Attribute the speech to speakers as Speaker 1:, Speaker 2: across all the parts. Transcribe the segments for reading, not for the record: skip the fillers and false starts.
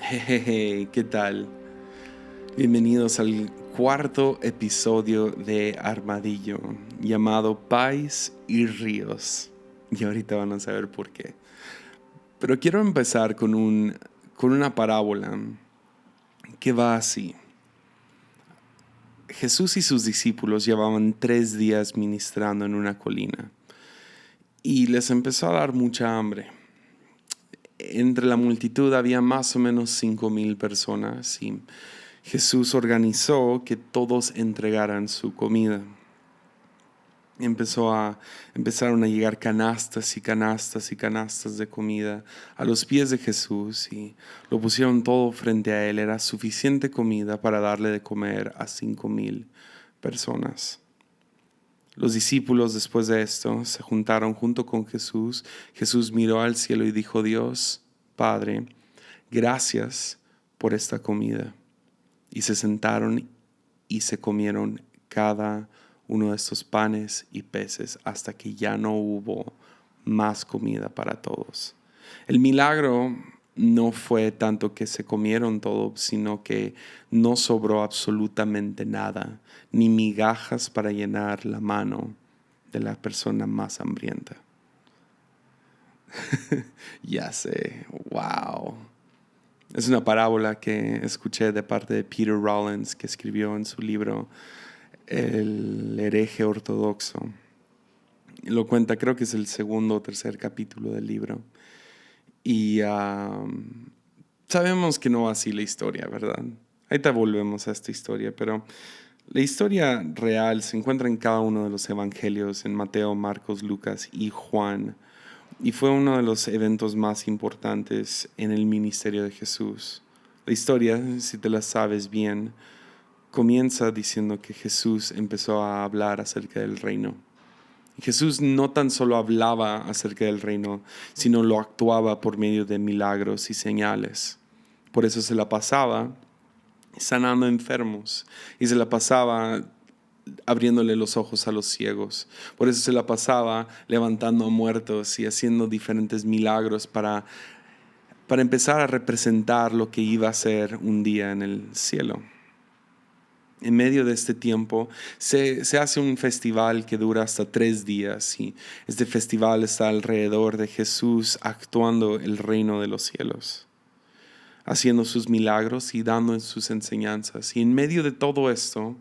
Speaker 1: Jejeje, ¿qué tal? Bienvenidos al cuarto episodio de Armadillo, llamado Pais y Ríos. Y ahorita van a saber por qué. Pero quiero empezar con una parábola que va así. Jesús y sus discípulos llevaban 3 días ministrando en una colina y les empezó a dar mucha hambre. Entre la multitud había más o menos 5,000 personas y Jesús organizó que todos entregaran su comida. Empezaron a llegar canastas y canastas y canastas de comida a los pies de Jesús y lo pusieron todo frente a él. Era suficiente comida para darle de comer a 5,000 personas. Los discípulos después de esto se juntaron junto con Jesús. Jesús miró al cielo y dijo: Dios, Padre, gracias por esta comida. Y se sentaron y se comieron cada uno de estos panes y peces hasta que ya no hubo más comida para todos. El milagro no fue tanto que se comieron todo, sino que no sobró absolutamente nada, ni migajas para llenar la mano de la persona más hambrienta. Ya sé, wow. Es una parábola que escuché de parte de Peter Rollins, que escribió en su libro El hereje ortodoxo. Lo cuenta, creo que es el segundo o tercer capítulo del libro. Y sabemos que no va así la historia, ¿verdad? Ahorita volvemos a esta historia, pero la historia real se encuentra en cada uno de los evangelios, en Mateo, Marcos, Lucas y Juan. Y fue uno de los eventos más importantes en el ministerio de Jesús. La historia, si te la sabes bien, comienza diciendo que Jesús empezó a hablar acerca del reino. Jesús no tan solo hablaba acerca del reino, sino lo actuaba por medio de milagros y señales. Por eso se la pasaba sanando enfermos y se la pasaba abriéndole los ojos a los ciegos. Por eso se la pasaba levantando a muertos y haciendo diferentes milagros para empezar a representar lo que iba a ser un día en el cielo. En medio de este tiempo se hace un festival que dura hasta 3 días y este festival está alrededor de Jesús actuando el reino de los cielos, haciendo sus milagros y dando sus enseñanzas. Y en medio de todo esto,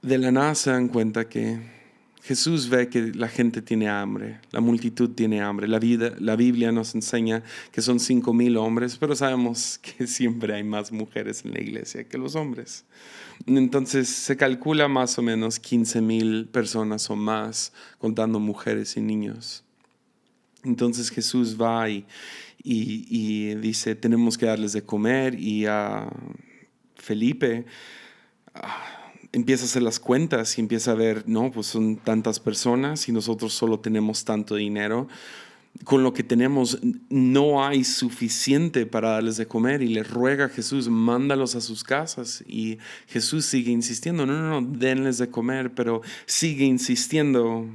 Speaker 1: de la nada se dan cuenta que Jesús ve que la gente tiene hambre, la multitud tiene hambre. La Biblia nos enseña que son 5,000 hombres, pero sabemos que siempre hay más mujeres en la iglesia que los hombres. Entonces se calcula más o menos 15,000 personas o más, contando mujeres y niños. Entonces Jesús va y dice: tenemos que darles de comer. Y a Felipe empieza a hacer las cuentas y empieza a ver, no, pues son tantas personas y nosotros solo tenemos tanto dinero. Con lo que tenemos no hay suficiente para darles de comer, y le ruega a Jesús: mándalos a sus casas. Y Jesús sigue insistiendo: no, denles de comer, pero sigue insistiendo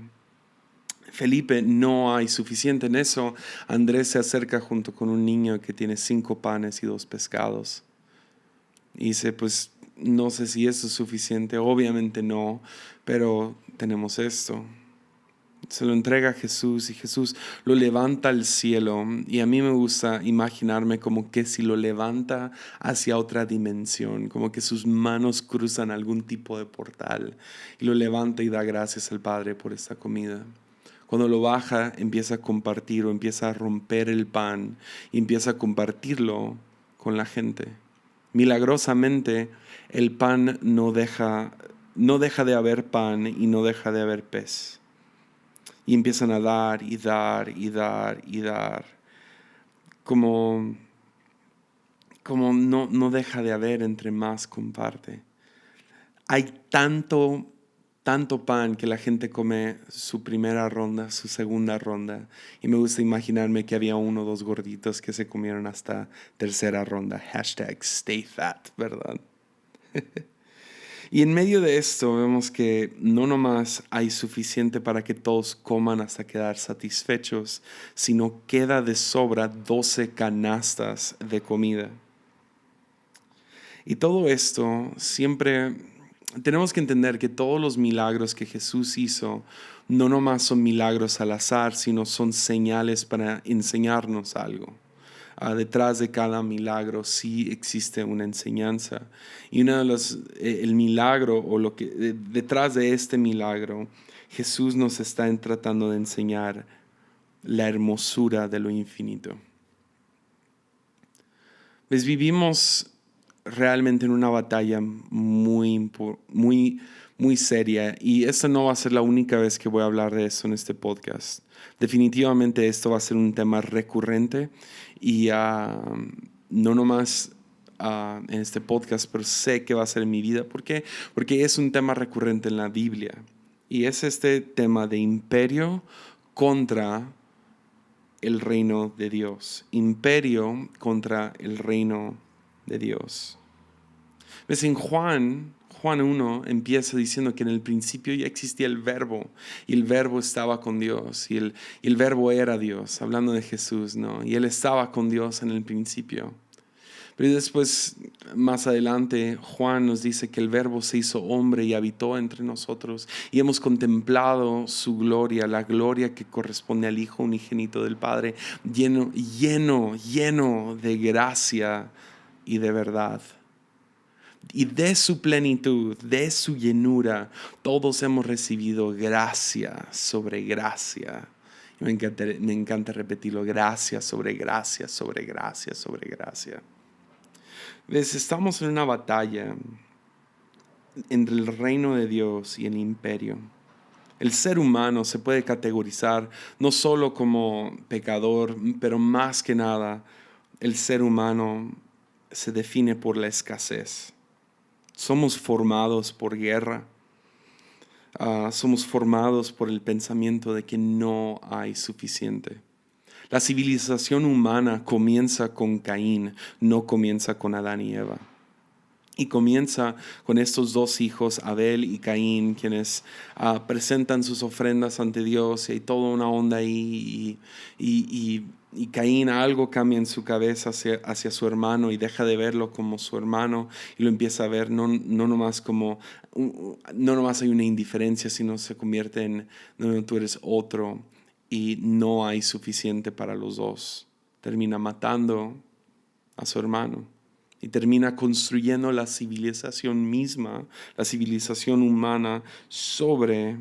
Speaker 1: Felipe: no hay suficiente. En eso Andrés se acerca junto con un niño que tiene 5 panes y 2 pescados. Y dice: pues no sé si eso es suficiente, obviamente no, pero tenemos esto. Se lo entrega a Jesús y Jesús lo levanta al cielo. Y a mí me gusta imaginarme como que si lo levanta hacia otra dimensión, como que sus manos cruzan algún tipo de portal y lo levanta y da gracias al Padre por esta comida. Cuando lo baja, empieza a compartir, o empieza a romper el pan y empieza a compartirlo con la gente. Milagrosamente, el pan no deja de haber pan y no deja de haber pez. Y empiezan a dar y dar y dar y dar. Como no deja de haber entre más comparte. Hay tanto pan que la gente come su primera ronda, su segunda ronda. Y me gusta imaginarme que había 1 o 2 gorditos que se comieron hasta tercera ronda. #StayFat, ¿verdad? Y en medio de esto vemos que no nomás hay suficiente para que todos coman hasta quedar satisfechos, sino queda de sobra 12 canastas de comida. Y todo esto siempre tenemos que entender que todos los milagros que Jesús hizo no nomás son milagros al azar, sino son señales para enseñarnos algo. Detrás de cada milagro sí existe una enseñanza. Y el milagro o detrás de este milagro, Jesús nos está tratando de enseñar la hermosura de lo infinito. Pues vivimos realmente en una batalla muy, muy, muy seria, y esta no va a ser la única vez que voy a hablar de eso en este podcast. Definitivamente esto va a ser un tema recurrente y no nomás en este podcast, pero sé que va a ser en mi vida. ¿Por qué? Porque es un tema recurrente en la Biblia, y es este tema de imperio contra el reino de Dios. Imperio contra el reino de Dios. ¿Ves? En Juan 1 empieza diciendo que en el principio ya existía el verbo, y el verbo estaba con Dios, y el verbo era Dios, hablando de Jesús, ¿no? Y él estaba con Dios en el principio. Pero después, más adelante, Juan nos dice que el verbo se hizo hombre y habitó entre nosotros, y hemos contemplado su gloria, la gloria que corresponde al Hijo unigénito del Padre, lleno de gracia y de verdad. Y de su plenitud, de su llenura, todos hemos recibido gracia sobre gracia. Me encanta repetirlo: gracia sobre gracia, sobre gracia, sobre gracia. ¿Ves? Estamos en una batalla entre el reino de Dios y el imperio. El ser humano se puede categorizar no solo como pecador, pero más que nada, el ser humano se define por la escasez. Somos formados por guerra. Somos formados por el pensamiento de que no hay suficiente. La civilización humana comienza con Caín, no comienza con Adán y Eva. Y comienza con estos dos hijos, Abel y Caín, quienes presentan sus ofrendas ante Dios, y hay toda una onda ahí. Y Caín, algo cambia en su cabeza hacia su hermano, y deja de verlo como su hermano y lo empieza a ver no nomás como, no nomás hay una indiferencia, sino se convierte en: no, tú eres otro. Y no hay suficiente para los dos. Termina matando a su hermano y termina construyendo la civilización misma, la civilización humana, sobre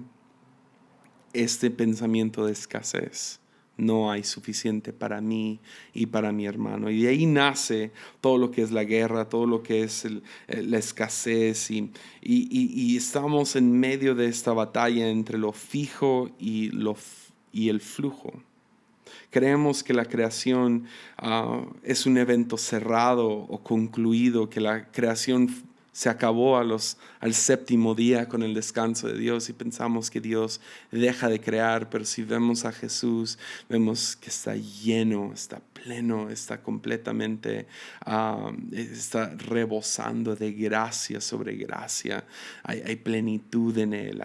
Speaker 1: este pensamiento de escasez. No hay suficiente para mí y para mi hermano. Y de ahí nace todo lo que es la guerra, todo lo que es la escasez. Y estamos en medio de esta batalla entre lo fijo y el flujo. Creemos que la creación es un evento cerrado o concluido, que la creación se acabó al séptimo día con el descanso de Dios, y pensamos que Dios deja de crear. Pero si vemos a Jesús, vemos que está lleno, está pleno, está completamente, está rebosando de gracia sobre gracia. Hay plenitud en Él,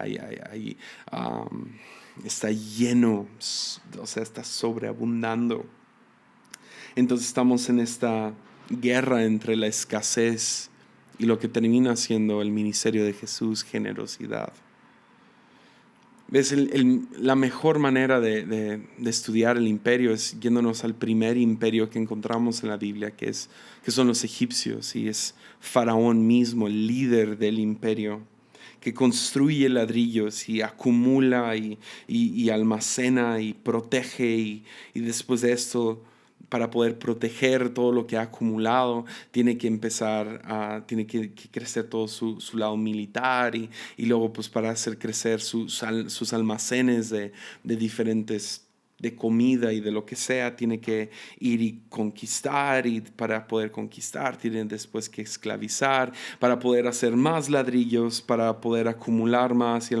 Speaker 1: está lleno, o sea, está sobreabundando. Entonces estamos en esta guerra entre la escasez y lo que termina siendo el ministerio de Jesús: generosidad. ¿Ves? La mejor manera de estudiar el imperio es yéndonos al primer imperio que encontramos en la Biblia, que son los egipcios, y es Faraón mismo, el líder del imperio, que construye ladrillos y acumula y almacena y protege, y después de esto, para poder proteger todo lo que ha acumulado, tiene que crecer todo su lado militar, y luego, pues, para hacer crecer sus almacenes de diferentes, de comida y de lo que sea, tiene que ir y conquistar, y para poder conquistar tienen después que esclavizar para poder hacer más ladrillos, para poder acumular más y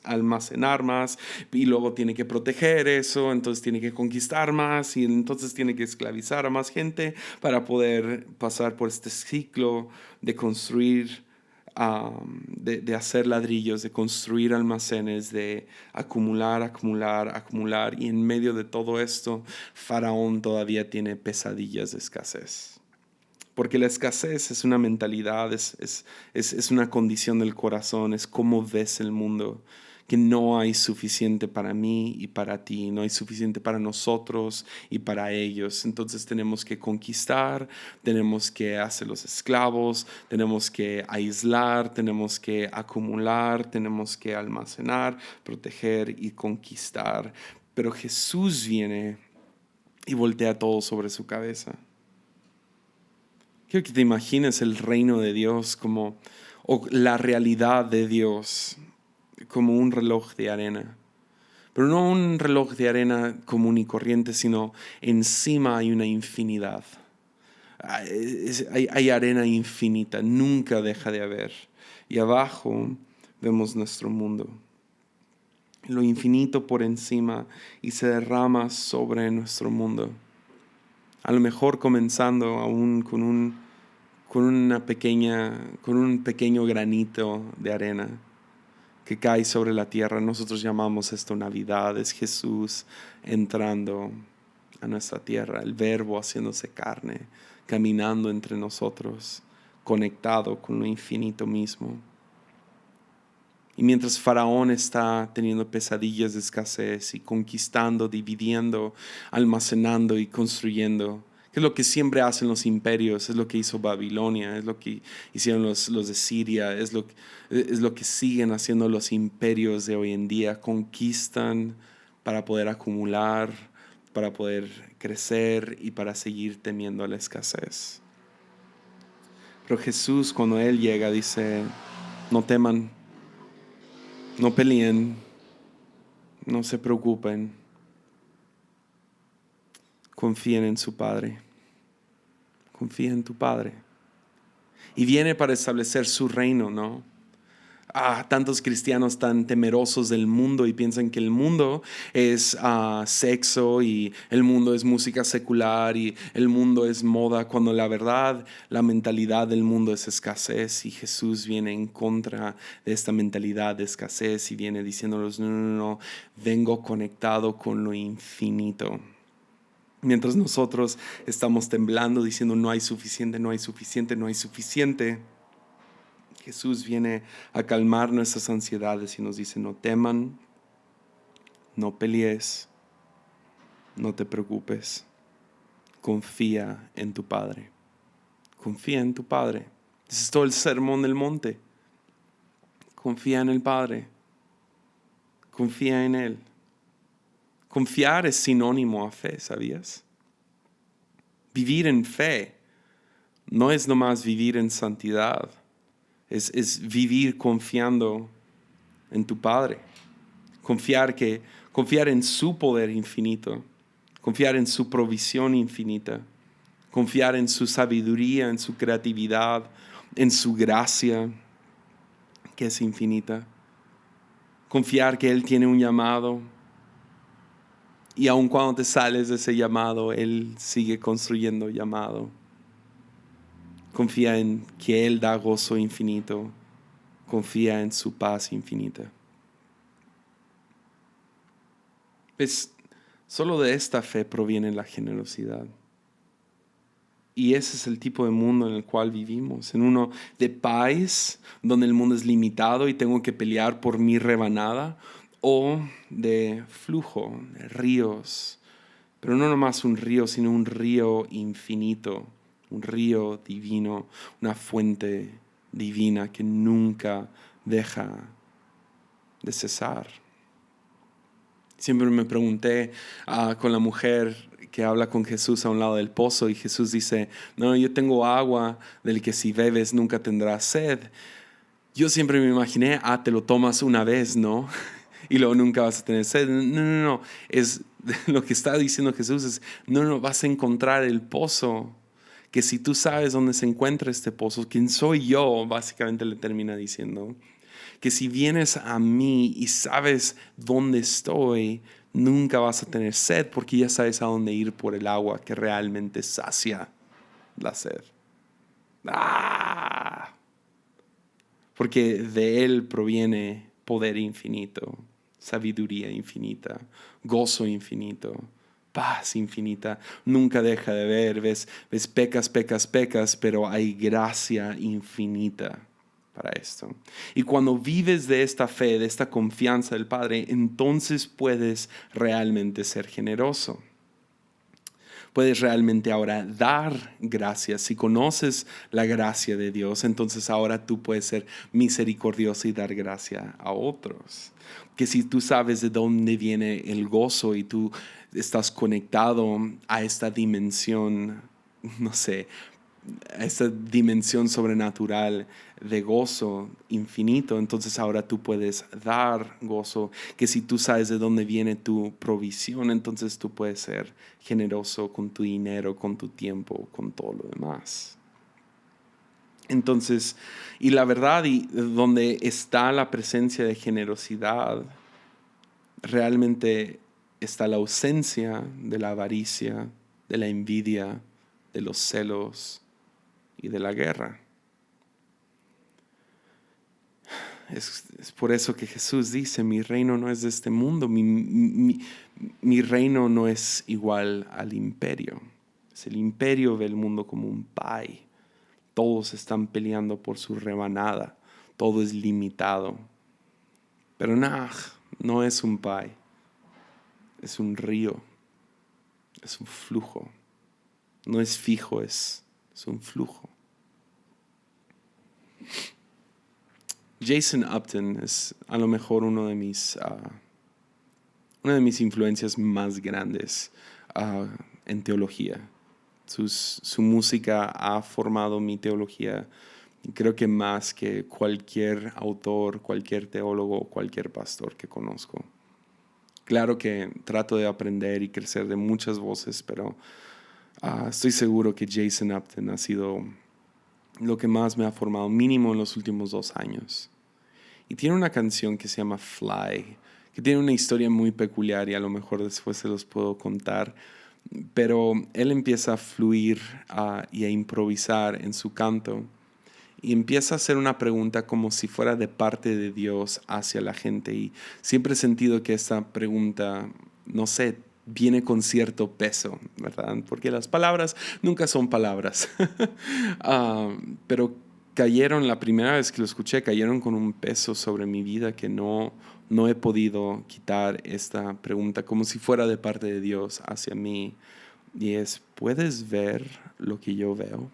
Speaker 1: almacenar más, y luego tiene que proteger eso, entonces tiene que conquistar más, y entonces tiene que esclavizar a más gente para poder pasar por este ciclo de construir de hacer ladrillos, de construir almacenes, de acumular. Y en medio de todo esto, Faraón todavía tiene pesadillas de escasez. Porque la escasez es una mentalidad, es una condición del corazón, es cómo ves el mundo. Que no hay suficiente para mí y para ti, no hay suficiente para nosotros y para ellos. Entonces tenemos que conquistar, tenemos que hacerlos esclavos, tenemos que aislar, tenemos que acumular, tenemos que almacenar, proteger y conquistar. Pero Jesús viene y voltea todo sobre su cabeza. Quiero que te imagines el reino de Dios o la realidad de Dios como un reloj de arena. Pero no un reloj de arena común y corriente, sino encima hay una infinidad. Hay arena infinita, nunca deja de haber. Y abajo vemos nuestro mundo. Lo infinito por encima y se derrama sobre nuestro mundo. A lo mejor comenzando aún con un pequeño granito de arena que cae sobre la tierra. Nosotros llamamos esto Navidad. Es Jesús entrando a nuestra tierra, el Verbo haciéndose carne, caminando entre nosotros, conectado con lo infinito mismo. Y mientras Faraón está teniendo pesadillas de escasez y conquistando, dividiendo, almacenando y construyendo, que es lo que siempre hacen los imperios, es lo que hizo Babilonia, es lo que hicieron los de Siria, es lo que siguen haciendo los imperios de hoy en día. Conquistan para poder acumular, para poder crecer y para seguir temiendo a la escasez. Pero Jesús, cuando Él llega, dice, no teman, no peleen, no se preocupen, confíen en su Padre, confía en tu Padre. Y viene para establecer su reino, ¿no? Tantos cristianos tan temerosos del mundo y piensan que el mundo es sexo y el mundo es música secular y el mundo es moda, cuando la verdad, la mentalidad del mundo es escasez, y Jesús viene en contra de esta mentalidad de escasez y viene diciéndoles, no, vengo conectado con lo infinito. Mientras nosotros estamos temblando diciendo no hay suficiente, Jesús viene a calmar nuestras ansiedades y nos dice, no teman, no pelees, no te preocupes, confía en tu Padre. Confía en tu Padre. Ese es todo el sermón del monte. Confía en el Padre. Confía en Él. Confiar es sinónimo a fe, ¿sabías? Vivir en fe no es nomás vivir en santidad. Es vivir confiando en tu Padre. Confiar en su poder infinito. Confiar en su provisión infinita. Confiar en su sabiduría, en su creatividad, en su gracia, que es infinita. Confiar que Él tiene un llamado. Y aun cuando te sales de ese llamado, Él sigue construyendo llamado. Confía en que Él da gozo infinito. Confía en su paz infinita. Pues solo de esta fe proviene la generosidad. Y ese es el tipo de mundo en el cual vivimos. En uno de paz, donde el mundo es limitado y tengo que pelear por mi rebanada. O de flujo, de ríos. Pero no nomás un río, sino un río infinito. Un río divino, una fuente divina que nunca deja de cesar. Siempre me pregunté con la mujer que habla con Jesús a un lado del pozo, y Jesús dice, no, yo tengo agua del que si bebes nunca tendrás sed. Yo siempre me imaginé, te lo tomas una vez, ¿no? Y luego nunca vas a tener sed. No. Es, lo que está diciendo Jesús es, no, vas a encontrar el pozo. Que si tú sabes dónde se encuentra este pozo, ¿quién soy yo? Básicamente le termina diciendo. Que si vienes a mí y sabes dónde estoy, nunca vas a tener sed, porque ya sabes a dónde ir por el agua que realmente sacia la sed. porque de Él proviene poder infinito, sabiduría infinita, gozo infinito, paz infinita. Nunca deja de ver, ves pecas, pero hay gracia infinita para esto. Y cuando vives de esta fe, de esta confianza del Padre, entonces puedes realmente ser generoso. Puedes realmente ahora dar gracias. Si conoces la gracia de Dios, entonces ahora tú puedes ser misericordioso y dar gracia a otros. Que si tú sabes de dónde viene el gozo y tú estás conectado a esta dimensión, no sé, a esta dimensión sobrenatural de gozo infinito, entonces ahora tú puedes dar gozo, que si tú sabes de dónde viene tu provisión, entonces tú puedes ser generoso con tu dinero, con tu tiempo, con todo lo demás. Entonces, y la verdad, y donde está la presencia de generosidad, realmente está la ausencia de la avaricia, de la envidia, de los celos y de la guerra. Es por eso que Jesús dice, mi reino no es de este mundo, mi reino no es igual al imperio. El imperio ve el mundo como un pie. Todos están peleando por su rebanada, todo es limitado. Pero no es un pie, es un río, es un flujo. No es fijo, es un flujo. Jason Upton es a lo mejor una de mis influencias más grandes en teología. Su música ha formado mi teología, creo que más que cualquier autor, cualquier teólogo, cualquier pastor que conozco. Claro que trato de aprender y crecer de muchas voces, pero estoy seguro que Jason Upton ha sido lo que más me ha formado, mínimo en los últimos 2 años. Y tiene una canción que se llama Fly, que tiene una historia muy peculiar y a lo mejor después se los puedo contar. Pero él empieza a fluir y a improvisar en su canto y empieza a hacer una pregunta como si fuera de parte de Dios hacia la gente. Y siempre he sentido que esta pregunta, no sé, viene con cierto peso, ¿verdad? Porque las palabras nunca son palabras. Pero cayeron, la primera vez que lo escuché, cayeron con un peso sobre mi vida que no he podido quitar esta pregunta, como si fuera de parte de Dios hacia mí. Y es, ¿puedes ver lo que yo veo?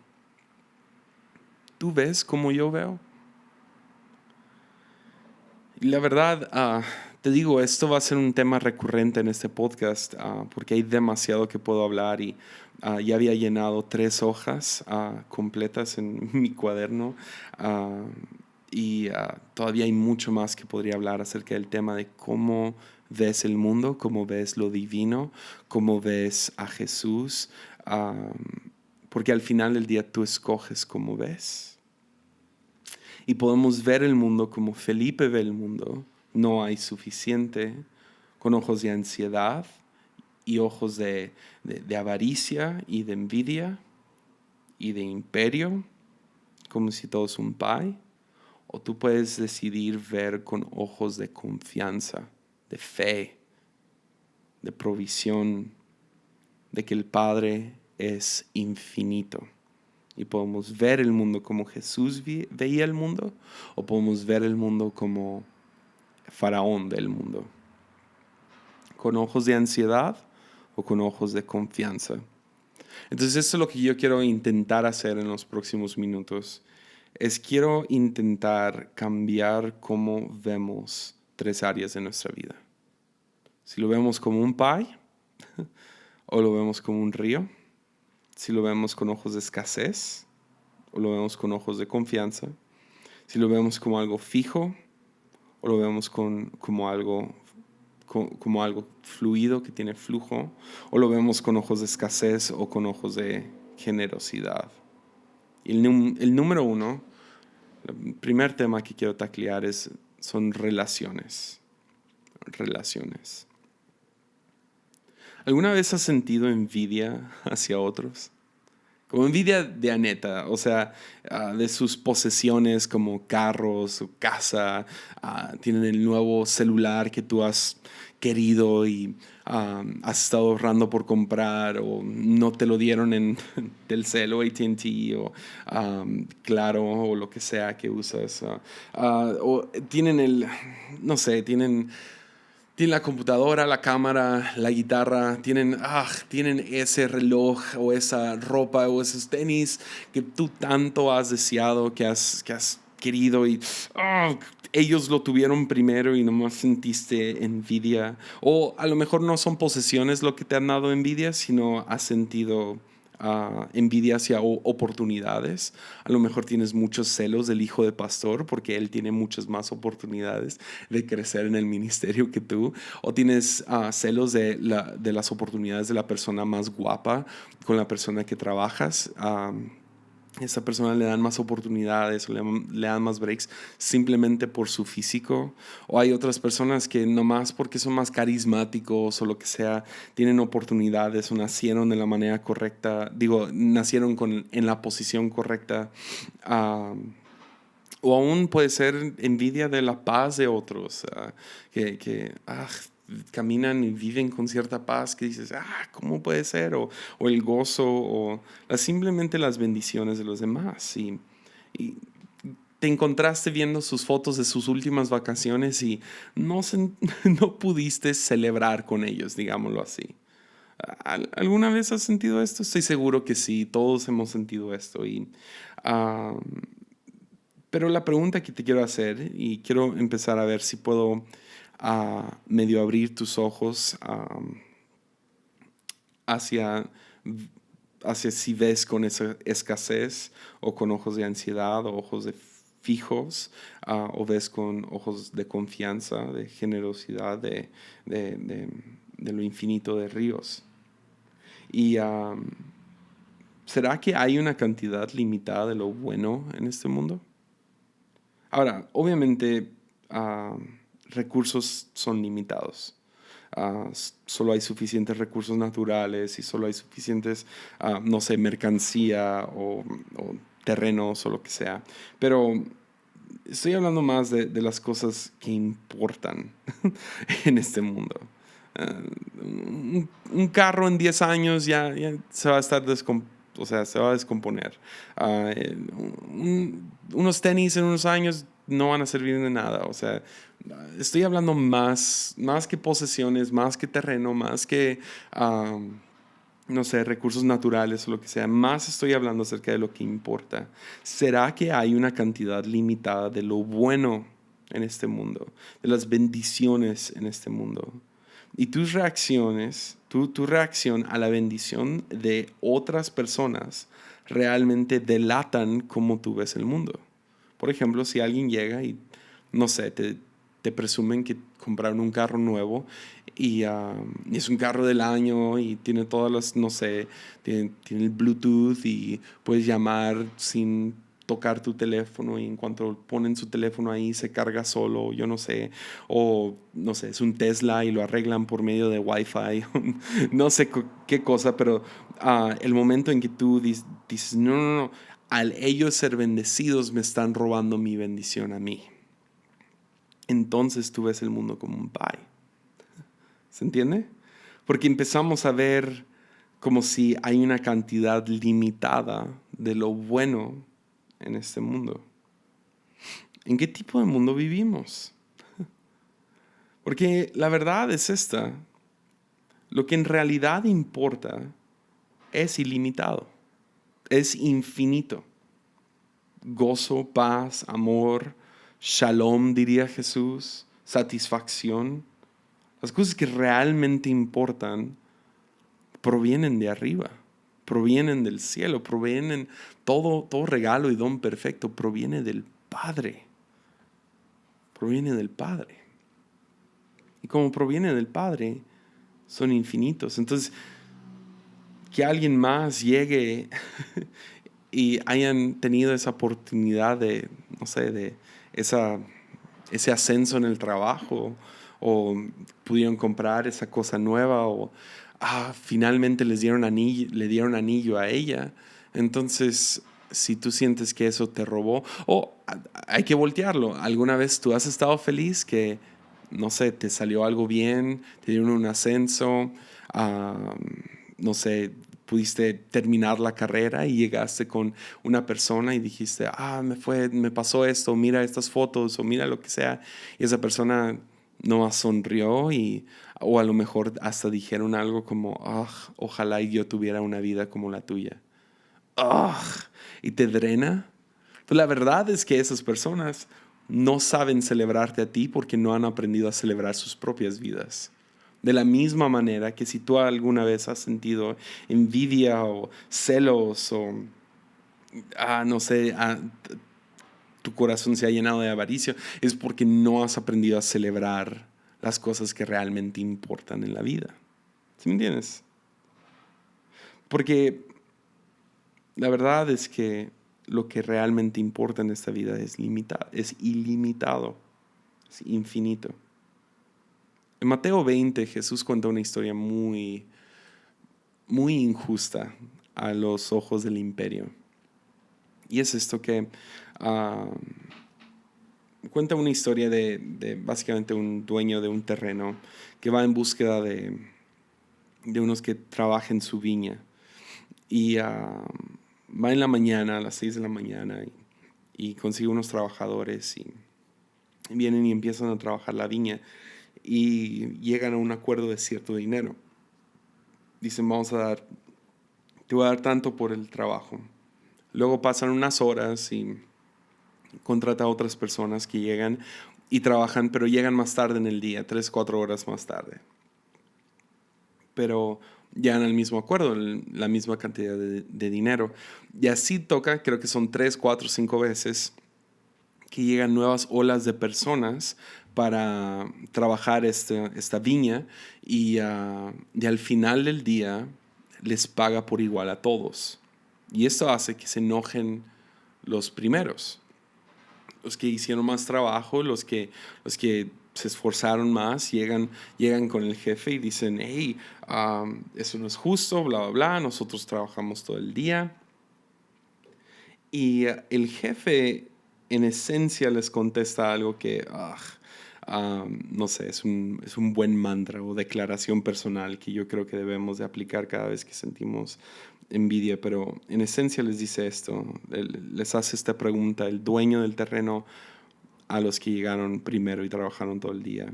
Speaker 1: ¿Tú ves como yo veo? Y la verdad, te digo, esto va a ser un tema recurrente en este podcast porque hay demasiado que puedo hablar y ya había llenado 3 hojas completas en mi cuaderno y todavía hay mucho más que podría hablar acerca del tema de cómo ves el mundo, cómo ves lo divino, cómo ves a Jesús, porque al final del día tú escoges cómo ves. Y podemos ver el mundo como Felipe ve el mundo. No hay suficiente, con ojos de ansiedad y ojos de avaricia y de envidia y de imperio, como si todo es un pie. O tú puedes decidir ver con ojos de confianza, de fe, de provisión, de que el Padre es infinito. Y podemos ver el mundo como Jesús veía el mundo, o podemos ver el mundo como Faraón ve el mundo. Con ojos de ansiedad o con ojos de confianza. Entonces eso es lo que yo quiero intentar hacer en los próximos minutos. Quiero intentar cambiar cómo vemos 3 áreas de nuestra vida. Si lo vemos como un pie, o lo vemos como un río. Si lo vemos con ojos de escasez, o lo vemos con ojos de confianza. Si lo vemos como algo fijo, o lo vemos como algo fluido, que tiene flujo, o lo vemos con ojos de escasez o con ojos de generosidad. Y el número 1, el primer tema que quiero taclear son relaciones. Relaciones. ¿Alguna vez has sentido envidia hacia otros? Como envidia de Aneta, o sea, de sus posesiones como carros o casa, tienen el nuevo celular que tú has querido y has estado ahorrando por comprar o no te lo dieron en Telcel o AT&T o Claro o lo que sea que usas. O tienen no sé, tienen la computadora, la cámara, la guitarra, tienen ese reloj o esa ropa o esos tenis que tú tanto has deseado, que has querido y ellos lo tuvieron primero y nomás sentiste envidia. O a lo mejor no son posesiones lo que te han dado envidia, sino has sentido envidia hacia oportunidades. A lo mejor tienes muchos celos del hijo de pastor porque él tiene muchas más oportunidades de crecer en el ministerio que tú. O tienes celos de las oportunidades de la persona más guapa con la persona que trabajas. Esa persona le dan más oportunidades o le dan más breaks simplemente por su físico. O hay otras personas que nomás porque son más carismáticos o lo que sea, tienen oportunidades o nacieron de la manera correcta, nacieron en la posición correcta. O aún puede ser envidia de la paz de otros, que caminan y viven con cierta paz que dices, ¿cómo puede ser? O el gozo, o simplemente las bendiciones de los demás. Y te encontraste viendo sus fotos de sus últimas vacaciones y no pudiste celebrar con ellos, digámoslo así. ¿Alguna vez has sentido esto? Estoy seguro que sí, todos hemos sentido esto. Pero la pregunta que te quiero hacer, y quiero empezar a ver si puedo medio abrir tus ojos hacia, hacia si ves con esa escasez o con ojos de ansiedad o ojos de fijos, o ves con ojos de confianza, de generosidad, de lo infinito de ríos. Y ¿será que hay una cantidad limitada de lo bueno en este mundo? Ahora, obviamente, recursos son limitados. Solo hay suficientes recursos naturales y solo hay suficientes, no sé, mercancía o terrenos o lo que sea. Pero estoy hablando más de las cosas que importan en este mundo. Un carro en 10 años ya se va a estar o sea, se va a descomponer. Unos tenis en unos años no van a servir de nada. O sea, estoy hablando más que posesiones, más que terreno, más que, no sé, recursos naturales o lo que sea. Más estoy hablando acerca de lo que importa. ¿Será que hay una cantidad limitada de lo bueno en este mundo, de las bendiciones en este mundo? Y tus reacciones, tu reacción a la bendición de otras personas realmente delatan cómo tú ves el mundo. Por ejemplo, si alguien llega y, no sé, te presumen que compraron un carro nuevo y es un carro del año y tiene todas las, no sé, tiene el Bluetooth y puedes llamar sin tocar tu teléfono y en cuanto ponen su teléfono ahí se carga solo, yo no sé, o no sé, es un Tesla y lo arreglan por medio de Wi-Fi, no sé qué cosa, pero el momento en que tú dices, no, al ellos ser bendecidos me están robando mi bendición a mí. Entonces tú ves el mundo como un pie. ¿Se entiende? Porque empezamos a ver como si hay una cantidad limitada de lo bueno en este mundo. ¿En qué tipo de mundo vivimos? Porque la verdad es esta. Lo que en realidad importa es ilimitado. Es infinito. Gozo, paz, amor, shalom, diría Jesús, satisfacción. Las cosas que realmente importan provienen de arriba, provienen del cielo, provienen todo regalo y don perfecto proviene del Padre. Proviene del Padre. Y como proviene del Padre, son infinitos. Entonces, que alguien más llegue y hayan tenido esa oportunidad de, no sé, de ese ascenso en el trabajo, o pudieron comprar esa cosa nueva, o finalmente le dieron anillo a ella. Entonces, si tú sientes que eso te robó, hay que voltearlo. ¿Alguna vez tú has estado feliz que, no sé, te salió algo bien, te dieron un ascenso, ah, no sé, pudiste terminar la carrera y llegaste con una persona y dijiste, me pasó esto, mira estas fotos o mira lo que sea, y esa persona nomás sonrió o a lo mejor hasta dijeron algo como, ojalá y yo tuviera una vida como la tuya. ¡Ugh! Y te drena. Pues la verdad es que esas personas no saben celebrarte a ti porque no han aprendido a celebrar sus propias vidas. De la misma manera que si tú alguna vez has sentido envidia o celos o, no sé, tu corazón se ha llenado de avaricia, es porque no has aprendido a celebrar las cosas que realmente importan en la vida. ¿Sí me entiendes? Porque la verdad es que lo que realmente importa en esta vida es ilimitado, es infinito. En Mateo 20 Jesús cuenta una historia muy, muy injusta a los ojos del imperio. Y es esto que ah, cuenta una historia de básicamente un dueño de un terreno que va en búsqueda de unos que trabajen su viña. Y va en la mañana, a las 6 de la mañana, y consigue unos trabajadores y vienen y empiezan a trabajar la viña y llegan a un acuerdo de cierto dinero. Dicen, te voy a dar tanto por el trabajo. Luego pasan unas horas y contrata a otras personas que llegan y trabajan, pero llegan más tarde en el día, 3, 4 horas más tarde. Pero llegan al mismo acuerdo, la misma cantidad de dinero. Y así toca, creo que son 3, 4, 5 veces que llegan nuevas olas de personas para trabajar esta viña y al final del día les paga por igual a todos. Y esto hace que se enojen los primeros, los que hicieron más trabajo, los que se esforzaron más, llegan con el jefe y dicen, hey, eso no es justo, bla, bla, bla, nosotros trabajamos todo el día. Y el jefe en esencia les contesta algo que, no sé, es un buen mantra o declaración personal que yo creo que debemos de aplicar cada vez que sentimos envidia, pero en esencia les dice esto, les hace esta pregunta, el dueño del terreno a los que llegaron primero y trabajaron todo el día.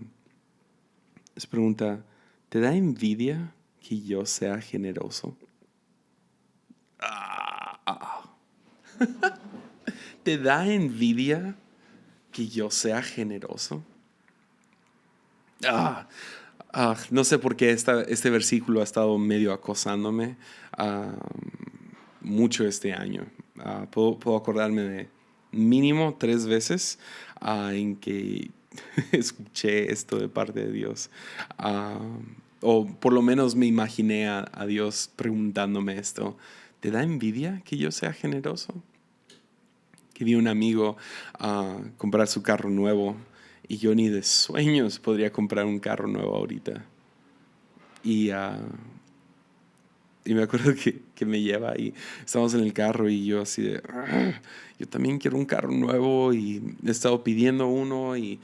Speaker 1: Les pregunta, ¿te da envidia que yo sea generoso? ¿Te da envidia que yo sea generoso? No sé por qué este versículo ha estado medio acosándome mucho este año. Puedo acordarme de mínimo 3 veces en que escuché esto de parte de Dios. O por lo menos me imaginé a Dios preguntándome esto. ¿Te da envidia que yo sea generoso? Que vi un amigo comprar su carro nuevo y yo ni de sueños podría comprar un carro nuevo ahorita. Y me acuerdo que me lleva y estamos en el carro y yo así de, yo también quiero un carro nuevo y he estado pidiendo uno y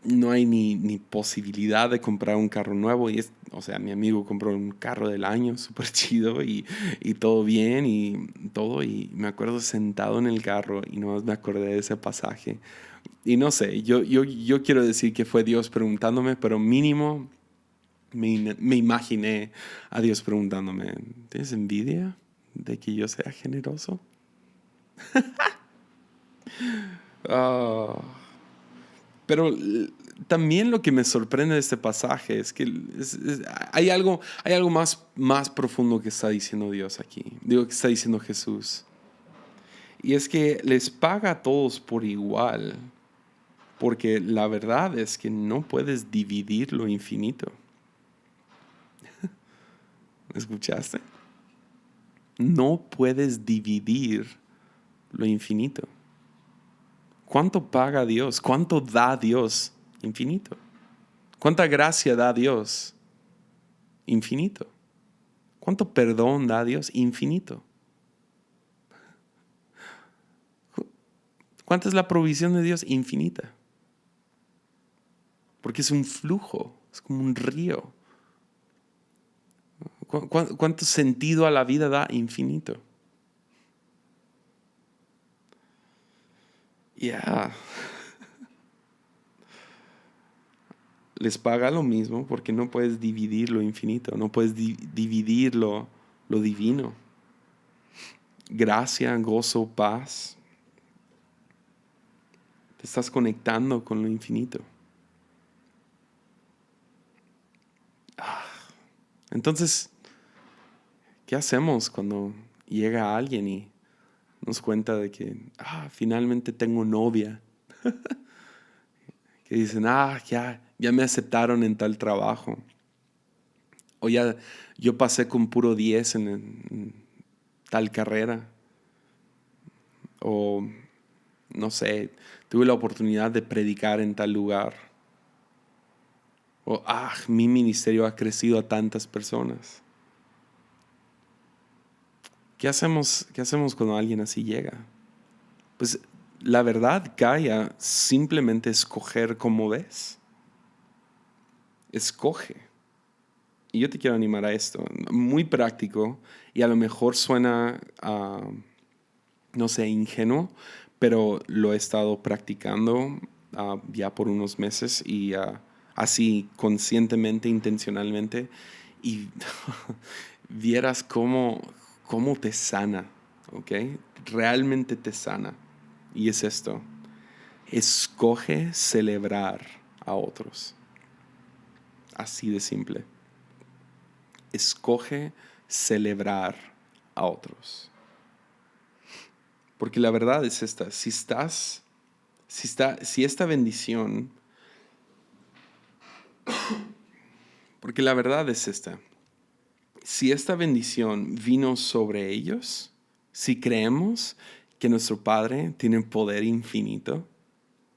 Speaker 1: no hay ni posibilidad de comprar un carro nuevo. O sea, mi amigo compró un carro del año súper chido y todo bien y todo. Y me acuerdo sentado en el carro y no me acordé de ese pasaje. Y no sé, yo quiero decir que fue Dios preguntándome, pero mínimo me imaginé a Dios preguntándome, ¿tienes envidia de que yo sea generoso? Ah, pero también lo que me sorprende de este pasaje es que hay algo más profundo que está diciendo Dios aquí. Digo, que está diciendo Jesús. Y es que les paga a todos por igual, porque la verdad es que no puedes dividir lo infinito. ¿Escuchaste? No puedes dividir lo infinito. ¿Cuánto paga Dios? ¿Cuánto da Dios? Infinito. ¿Cuánta gracia da Dios? Infinito. ¿Cuánto perdón da Dios? Infinito. ¿Cuánta es la provisión de Dios? Infinita. Porque es un flujo, es como un río. ¿Cuánto sentido a la vida da? Infinito. Ya. Les paga lo mismo porque no puedes dividir lo infinito, no puedes dividir lo divino. Gracia, gozo, paz. Te estás conectando con lo infinito. Entonces, ¿qué hacemos cuando llega alguien y nos cuenta de que finalmente tengo novia? Que dicen, ya me aceptaron en tal trabajo. O ya yo pasé con puro 10 en tal carrera. O no sé, tuve la oportunidad de predicar en tal lugar. O mi ministerio ha crecido a tantas personas. ¿Qué hacemos cuando alguien así llega? Pues la verdad cae a simplemente escoger como ves. Escoge. Y yo te quiero animar a esto. Muy práctico y a lo mejor suena, no sé, ingenuo, pero lo he estado practicando ya por unos meses y así conscientemente, intencionalmente. Y vieras cómo te sana, ¿ok? Realmente te sana. Y es esto. Escoge celebrar a otros. Así de simple. Escoge celebrar a otros. Porque la verdad es esta. Si esta bendición, porque la verdad es esta. Si esta bendición vino sobre ellos, si creemos que nuestro Padre tiene poder infinito,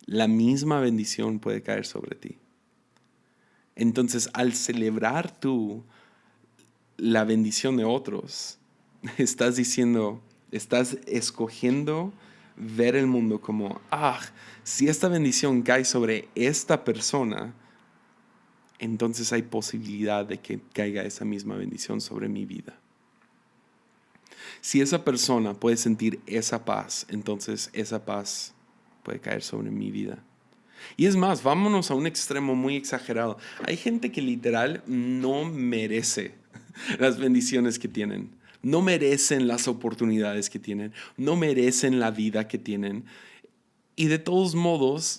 Speaker 1: la misma bendición puede caer sobre ti. Entonces, al celebrar tú la bendición de otros, estás escogiendo ver el mundo como, si esta bendición cae sobre esta persona, entonces hay posibilidad de que caiga esa misma bendición sobre mi vida. Si esa persona puede sentir esa paz, entonces esa paz puede caer sobre mi vida. Y es más, vámonos a un extremo muy exagerado. Hay gente que literal no merece las bendiciones que tienen. No merecen las oportunidades que tienen. No merecen la vida que tienen. Y de todos modos,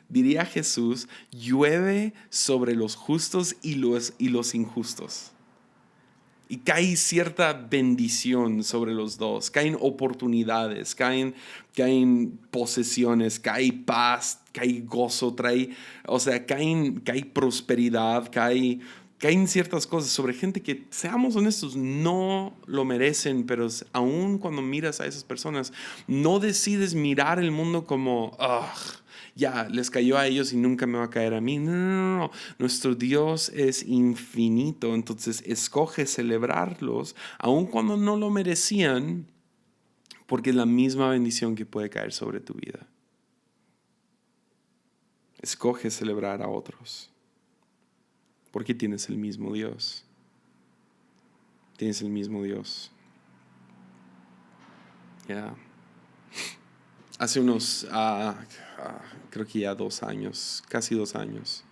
Speaker 1: diría Jesús, llueve sobre los justos y los injustos. Y cae cierta bendición sobre los dos. Caen oportunidades, caen posesiones, cae paz, cae gozo, cae prosperidad, caen ciertas cosas sobre gente que, seamos honestos, no lo merecen, pero aún cuando miras a esas personas, no decides mirar el mundo como, ya, les cayó a ellos y nunca me va a caer a mí. No. Nuestro Dios es infinito, entonces escoge celebrarlos, aun cuando no lo merecían, porque es la misma bendición que puede caer sobre tu vida. Escoge celebrar a otros, porque tienes el mismo Dios. Tienes el mismo Dios. Ya. Hace unos, creo que ya 2 años, casi 2 años,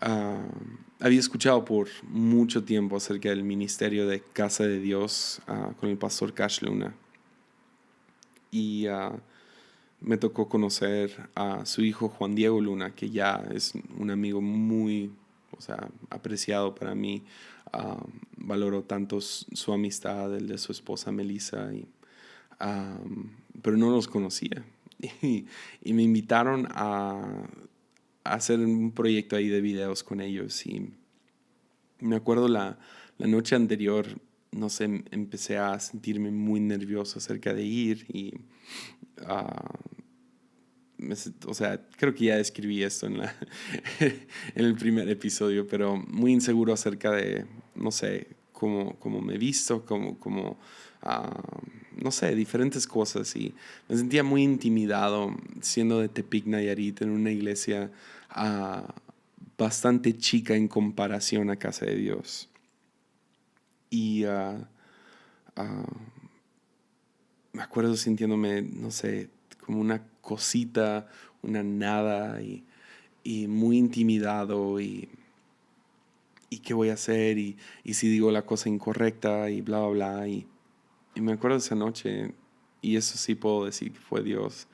Speaker 1: había escuchado por mucho tiempo acerca del ministerio de Casa de Dios con el pastor Cash Luna. Y me tocó conocer a su hijo Juan Diego Luna, que ya es un amigo muy, apreciado para mí. Valoro tanto su amistad, el de su esposa Melissa, pero no los conocía. Y me invitaron a hacer un proyecto ahí de videos con ellos. Y me acuerdo la noche anterior, no sé, empecé a sentirme muy nervioso acerca de ir y creo que ya escribí esto en el primer episodio, pero muy inseguro acerca de, no sé, cómo me he visto, cómo no sé, diferentes cosas y me sentía muy intimidado siendo de Tepic, Nayarit, en una iglesia bastante chica en comparación a Casa de Dios. Y me acuerdo sintiéndome, no sé, como una cosita, una nada y muy intimidado y qué voy a hacer y si digo la cosa incorrecta y bla, bla, bla. Y me acuerdo de esa noche, y eso sí puedo decir que fue Dios.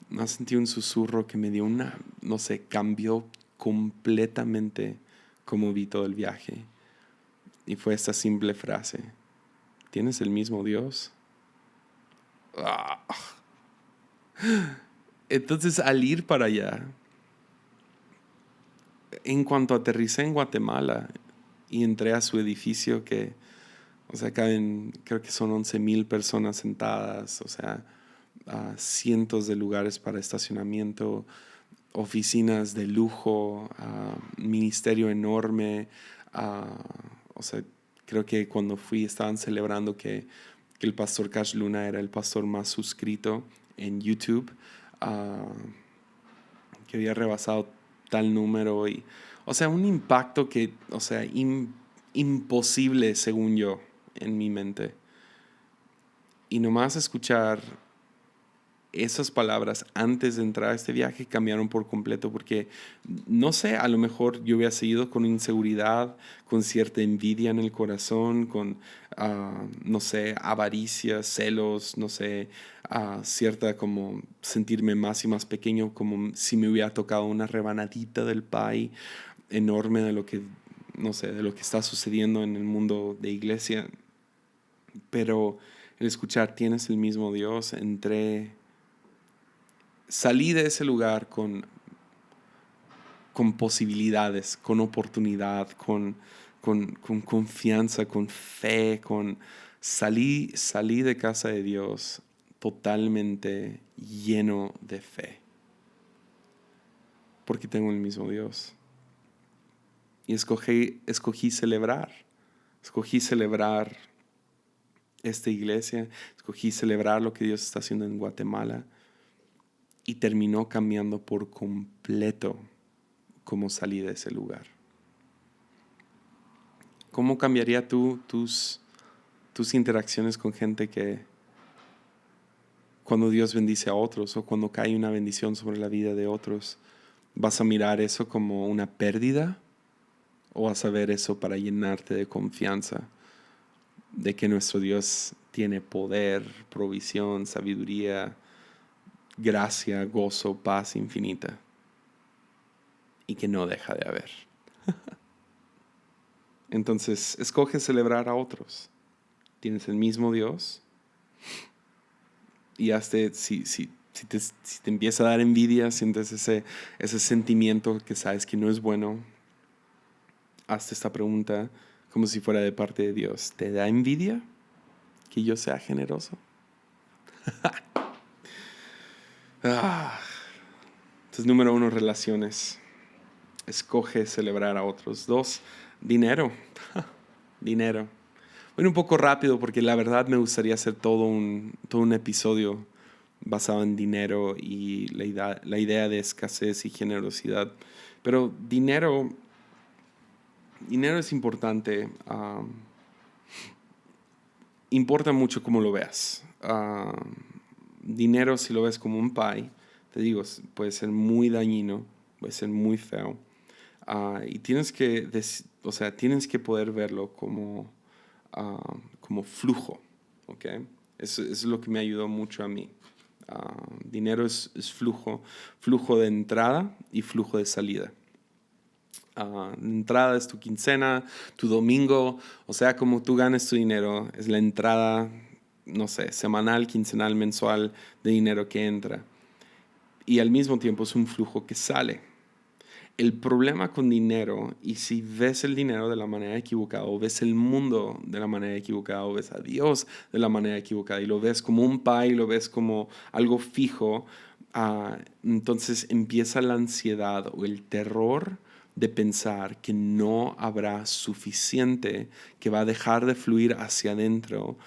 Speaker 1: No sentí un susurro que me dio no sé, cambió completamente cómo vi todo el viaje. Y fue esta simple frase: ¿tienes el mismo Dios? Ah. Entonces, al ir para allá, en cuanto aterricé en Guatemala y entré a su edificio o sea, creo que son 11,000 personas sentadas, o sea, cientos de lugares para estacionamiento, oficinas de lujo, ministerio enorme. O sea, creo que cuando fui estaban celebrando que el pastor Cash Luna era el pastor más suscrito en YouTube, que había rebasado tal número o sea, un impacto que, o sea, imposible según yo en mi mente. Y nomás escuchar esas palabras antes de entrar a este viaje cambiaron por completo porque, no sé, a lo mejor yo hubiera seguido con inseguridad, con cierta envidia en el corazón, con, no sé, avaricia, celos, no sé, cierta como sentirme más y más pequeño, como si me hubiera tocado una rebanadita del pie enorme de lo que, no sé, de lo que está sucediendo en el mundo de iglesia. Pero el escuchar, tienes el mismo Dios, salí de ese lugar con posibilidades, con oportunidad, con confianza, con fe, salí de casa de Dios totalmente lleno de fe, porque tengo el mismo Dios. Y escogí celebrar esta iglesia, escogí celebrar lo que Dios está haciendo en Guatemala, y terminó cambiando por completo cómo salí de ese lugar. ¿Cómo cambiaría tus interacciones con gente que cuando Dios bendice a otros o cuando cae una bendición sobre la vida de otros, vas a mirar eso como una pérdida o vas a ver eso para llenarte de confianza de que nuestro Dios tiene poder, provisión, sabiduría, gracia, gozo, paz infinita y que no deja de haber? Entonces, escoge celebrar a otros. Tienes el mismo Dios y si te empieza a dar envidia, sientes ese sentimiento que sabes que no es bueno, hazte esta pregunta como si fuera de parte de Dios. ¿Te da envidia que yo sea generoso? Entonces, número 1, relaciones. Escoge celebrar a otros. 2, dinero. Dinero. Voy un poco rápido porque la verdad me gustaría hacer todo un episodio basado en dinero y la idea de escasez y generosidad. Pero dinero es importante. Importa mucho cómo lo veas. Dinero, si lo ves como un pie, te digo, puede ser muy dañino, puede ser muy feo. Y tienes que poder verlo como flujo, ¿ok? Eso es lo que me ayudó mucho a mí. Dinero es flujo de entrada y flujo de salida. Entrada es tu quincena, tu domingo, o sea, como tú ganes tu dinero, es la entrada, no sé, semanal, quincenal, mensual de dinero que entra. Y al mismo tiempo es un flujo que sale. El problema con dinero, y si ves el dinero de la manera equivocada, o ves el mundo de la manera equivocada, o ves a Dios de la manera equivocada, y lo ves como un pie, lo ves como algo fijo, entonces empieza la ansiedad o el terror de pensar que no habrá suficiente, que va a dejar de fluir hacia adentro,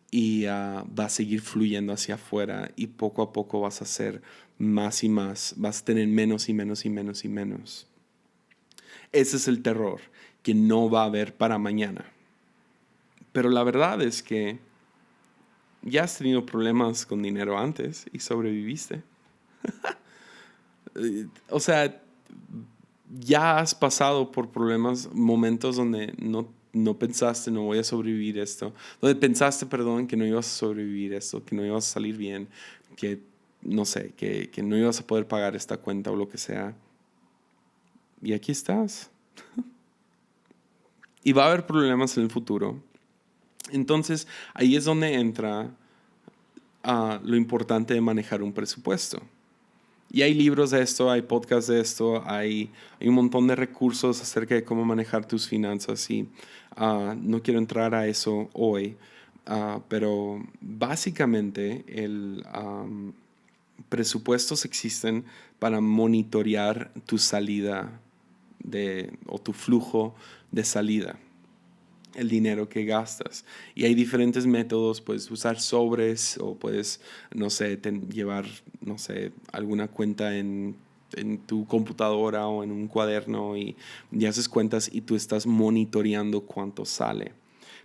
Speaker 1: y va a seguir fluyendo hacia afuera y poco a poco vas a hacer más y más, vas a tener menos y menos y menos y menos. Ese es el terror que no va a haber para mañana. Pero la verdad es que ya has tenido problemas con dinero antes y sobreviviste. O sea, ya has pasado por problemas, momentos donde no pensaste, no voy a sobrevivir esto. Donde pensaste, perdón, que no ibas a sobrevivir esto, que no ibas a salir bien, que no sé, que no ibas a poder pagar esta cuenta o lo que sea. Y aquí estás. Y va a haber problemas en el futuro. Entonces, ahí es donde entra lo importante de manejar un presupuesto. Y hay libros de esto, hay podcasts de esto, hay un montón de recursos acerca de cómo manejar tus finanzas y no quiero entrar a eso hoy, pero básicamente presupuestos existen para monitorear tu salida o tu flujo de salida, el dinero que gastas. Y hay diferentes métodos, puedes usar sobres o puedes, no sé, llevar, no sé, alguna cuenta en tu computadora o en un cuaderno y haces cuentas y tú estás monitoreando cuánto sale.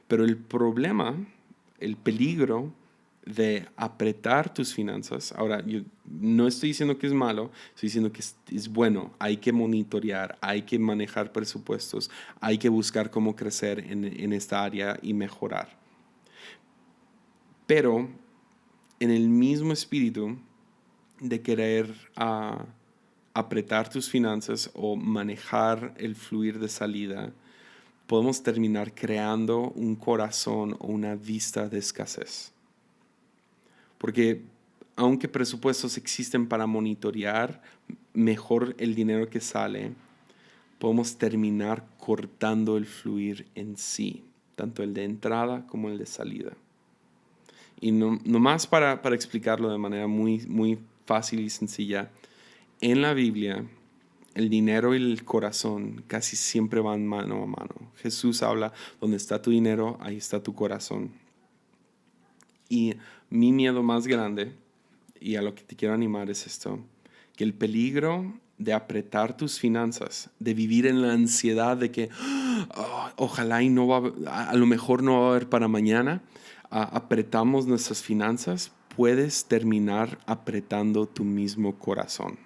Speaker 1: Pero el problema, el peligro de apretar tus finanzas, ahora yo no estoy diciendo que es malo, estoy diciendo que es bueno, hay que monitorear, hay que manejar presupuestos, hay que buscar cómo crecer en esta área y mejorar. Pero en el mismo espíritu de querer apretar tus finanzas o manejar el fluir de salida, podemos terminar creando un corazón o una vista de escasez. Porque aunque presupuestos existen para monitorear mejor el dinero que sale, podemos terminar cortando el fluir en sí, tanto el de entrada como el de salida. Y nomás para explicarlo de manera muy, muy fácil y sencilla, en la Biblia el dinero y el corazón casi siempre van mano a mano. Jesús habla, donde está tu dinero, ahí está tu corazón. Y mi miedo más grande, y a lo que te quiero animar es esto, que el peligro de apretar tus finanzas, de vivir en la ansiedad de que ojalá y no va a lo mejor no va a haber para mañana, apretamos nuestras finanzas, puedes terminar apretando tu mismo corazón.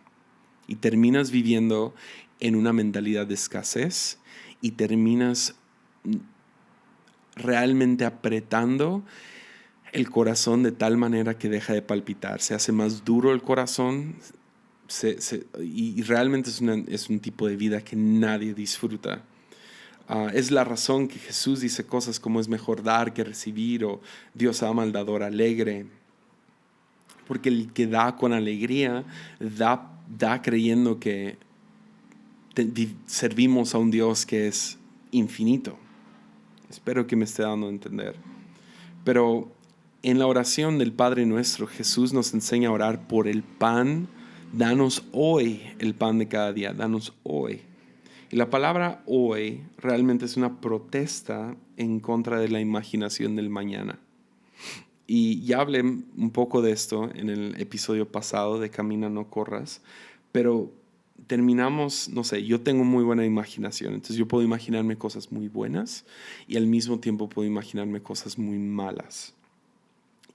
Speaker 1: Y terminas viviendo en una mentalidad de escasez y terminas realmente apretando el corazón de tal manera que deja de palpitar. Se hace más duro el corazón y realmente es un tipo de vida que nadie disfruta. Es la razón que Jesús dice cosas como es mejor dar que recibir o Dios ama al dador alegre. Porque el que da con alegría da creyendo que servimos a un Dios que es infinito. Espero que me esté dando a entender. Pero en la oración del Padre Nuestro, Jesús nos enseña a orar por el pan. Danos hoy el pan de cada día, danos hoy. Y la palabra hoy realmente es una protesta en contra de la imaginación del mañana. Y ya hablé un poco de esto en el episodio pasado de Camina, no corras, pero terminamos, no sé, yo tengo muy buena imaginación, entonces yo puedo imaginarme cosas muy buenas y al mismo tiempo puedo imaginarme cosas muy malas.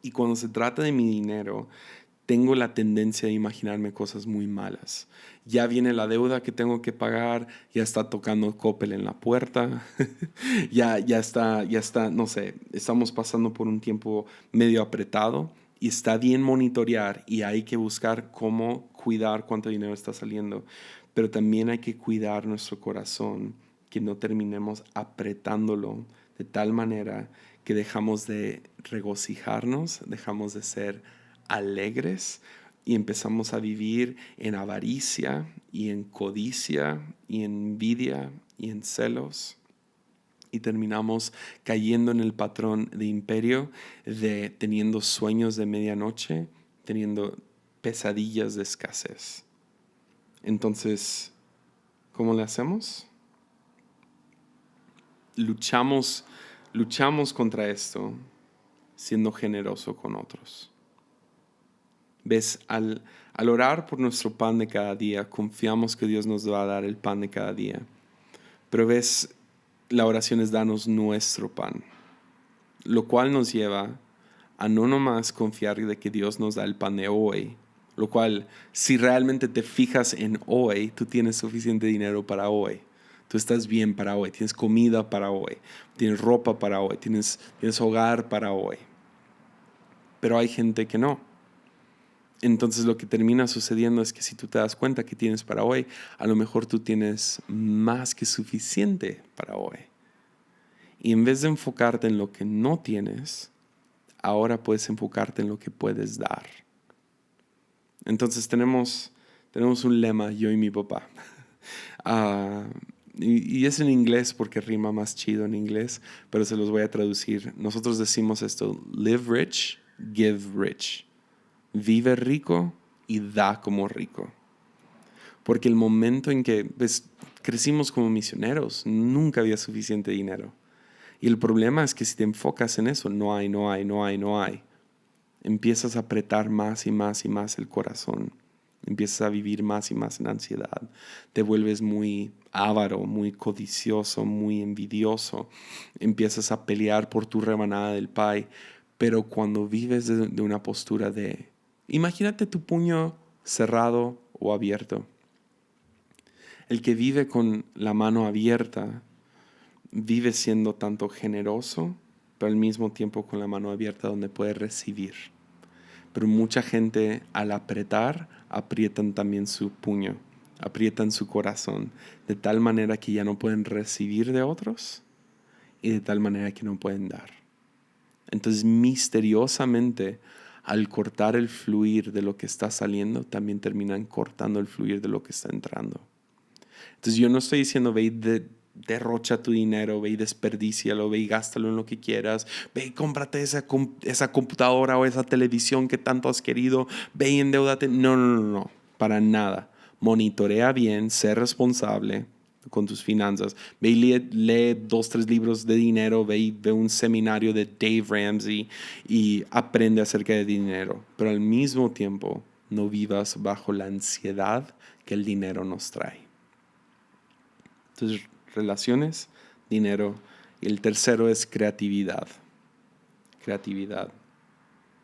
Speaker 1: Y cuando se trata de mi dinero, tengo la tendencia a imaginarme cosas muy malas. Ya viene la deuda que tengo que pagar, ya está tocando Coppel en la puerta, ya está, no sé, estamos pasando por un tiempo medio apretado y está bien monitorear y hay que buscar cómo cuidar cuánto dinero está saliendo, pero también hay que cuidar nuestro corazón, que no terminemos apretándolo de tal manera que dejamos de regocijarnos, dejamos de ser alegres y empezamos a vivir en avaricia y en codicia y en envidia y en celos. Y terminamos cayendo en el patrón de imperio, de teniendo sueños de medianoche, teniendo pesadillas de escasez. Entonces, ¿cómo le hacemos? Luchamos contra esto siendo generoso con otros. ¿Ves? Al orar por nuestro pan de cada día, confiamos que Dios nos va a dar el pan de cada día. Pero ves, la oración es danos nuestro pan, lo cual nos lleva a no nomás confiar de que Dios nos da el pan de hoy, lo cual, si realmente te fijas en hoy, tú tienes suficiente dinero para hoy. Tú estás bien para hoy, tienes comida para hoy, tienes ropa para hoy, tienes hogar para hoy. Pero hay gente que no. Entonces lo que termina sucediendo es que si tú te das cuenta que tienes para hoy, a lo mejor tú tienes más que suficiente para hoy. Y en vez de enfocarte en lo que no tienes, ahora puedes enfocarte en lo que puedes dar. Entonces tenemos un lema, yo y mi papá. Y es en inglés porque rima más chido en inglés, pero se los voy a traducir. Nosotros decimos esto: live rich, give rich. Vive rico y da como rico. Porque el momento en que crecimos como misioneros, nunca había suficiente dinero. Y el problema es que si te enfocas en eso, no hay. Empiezas a apretar más y más y más el corazón. Empiezas a vivir más y más en ansiedad. Te vuelves muy avaro, muy codicioso, muy envidioso. Empiezas a pelear por tu rebanada del pie. Pero cuando vives de una postura de... Imagínate tu puño cerrado o abierto. El que vive con la mano abierta vive siendo tanto generoso, pero al mismo tiempo con la mano abierta donde puede recibir. Pero mucha gente al apretar, aprietan también su puño, aprietan su corazón, de tal manera que ya no pueden recibir de otros y de tal manera que no pueden dar. Entonces, misteriosamente, al cortar el fluir de lo que está saliendo, también terminan cortando el fluir de lo que está entrando. Entonces, yo no estoy diciendo ve y derrocha tu dinero, ve y desperdícialo, ve y gástalo en lo que quieras, ve y cómprate esa computadora o esa televisión que tanto has querido, ve y endeúdate. No, para nada. Monitorea bien, sé responsable con tus finanzas. Ve y lee 2, 3 libros de dinero, ve y ve un seminario de Dave Ramsey y aprende acerca de dinero. Pero al mismo tiempo, no vivas bajo la ansiedad que el dinero nos trae. Entonces, relaciones, dinero. Y el tercero es creatividad. Creatividad.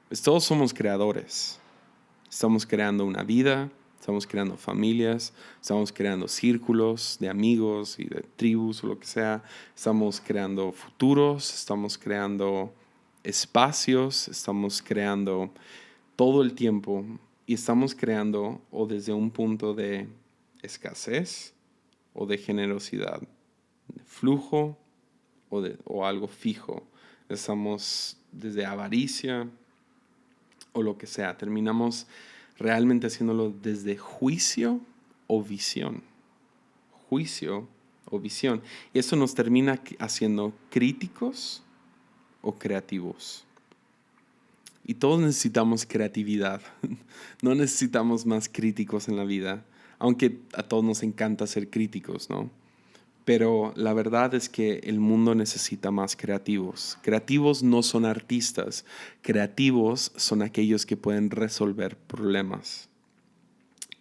Speaker 1: Pues todos somos creadores. Estamos creando una vida, estamos creando familias, estamos creando círculos de amigos y de tribus o lo que sea. Estamos creando futuros, estamos creando espacios, estamos creando todo el tiempo. Y estamos creando o desde un punto de escasez o de generosidad, de flujo o algo fijo. Estamos desde avaricia o lo que sea. Terminamos realmente haciéndolo desde juicio o visión. Juicio o visión. Y eso nos termina haciendo críticos o creativos. Y todos necesitamos creatividad. No necesitamos más críticos en la vida. Aunque a todos nos encanta ser críticos, ¿no? Pero la verdad es que el mundo necesita más creativos. Creativos no son artistas. Creativos son aquellos que pueden resolver problemas.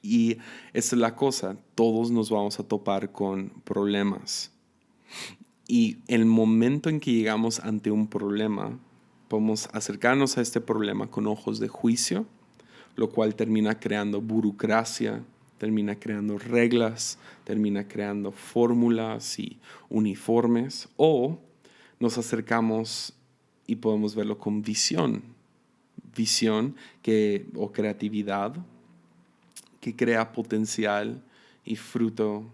Speaker 1: Y esa es la cosa. Todos nos vamos a topar con problemas. Y el momento en que llegamos ante un problema, podemos acercarnos a este problema con ojos de juicio, lo cual termina creando burocracia, termina creando reglas, termina creando fórmulas y uniformes, o nos acercamos y podemos verlo con visión o creatividad que crea potencial y fruto,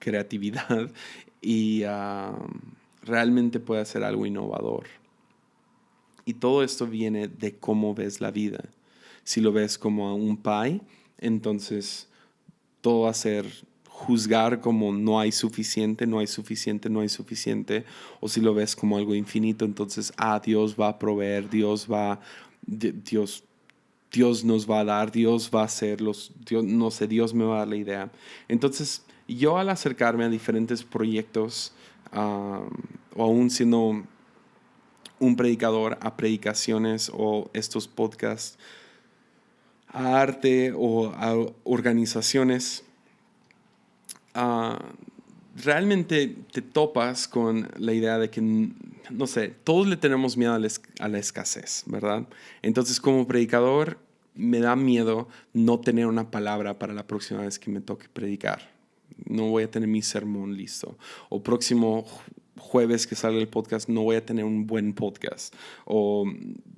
Speaker 1: creatividad y realmente puede hacer algo innovador. Y todo esto viene de cómo ves la vida. Si lo ves como un pie, entonces todo va a ser juzgar como no hay suficiente. O si lo ves como algo infinito, entonces Dios va a proveer, Dios nos va a dar, Dios va a hacer, Dios me va a dar la idea. Entonces, yo al acercarme a diferentes proyectos, o aún siendo un predicador a predicaciones o estos podcasts, a arte o a organizaciones, realmente te topas con la idea de que, no sé, todos le tenemos miedo a la escasez, ¿verdad? Entonces, como predicador, me da miedo no tener una palabra para la próxima vez que me toque predicar. No voy a tener mi sermón listo. O próximo jueves que salga el podcast, no voy a tener un buen podcast. O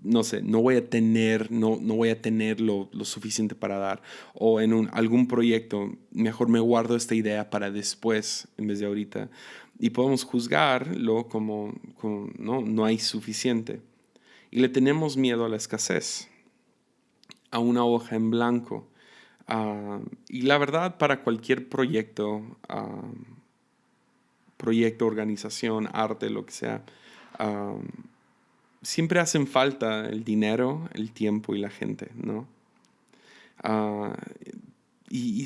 Speaker 1: no sé, no voy a tener lo suficiente para dar. O en algún proyecto, mejor me guardo esta idea para después en vez de ahorita. Y podemos juzgarlo como no hay suficiente. Y le tenemos miedo a la escasez, a una hoja en blanco. Y la verdad, para cualquier proyecto, organización, arte, lo que sea, siempre hacen falta el dinero, el tiempo y la gente, ¿no? Ah, y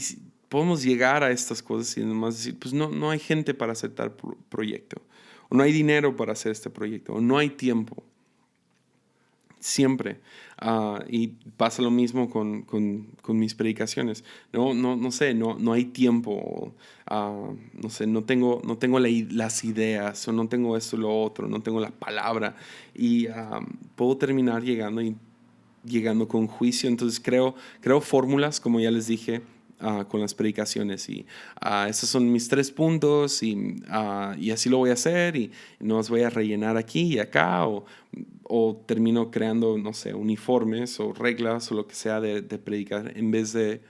Speaker 1: podemos llegar a estas cosas y nomás decir, pues no hay gente para hacer tal proyecto, o no hay dinero para hacer este proyecto, o no hay tiempo. Siempre. Y pasa lo mismo con mis predicaciones. No sé, no hay tiempo. No sé, no tengo las ideas, o no tengo esto o lo otro, no tengo la palabra. Y puedo terminar llegando con juicio. Entonces creo fórmulas, como ya les dije, con las predicaciones. Y esos son mis 3 puntos y así lo voy a hacer y no los voy a rellenar aquí y acá o termino creando, no sé, uniformes o reglas o lo que sea de predicar en vez de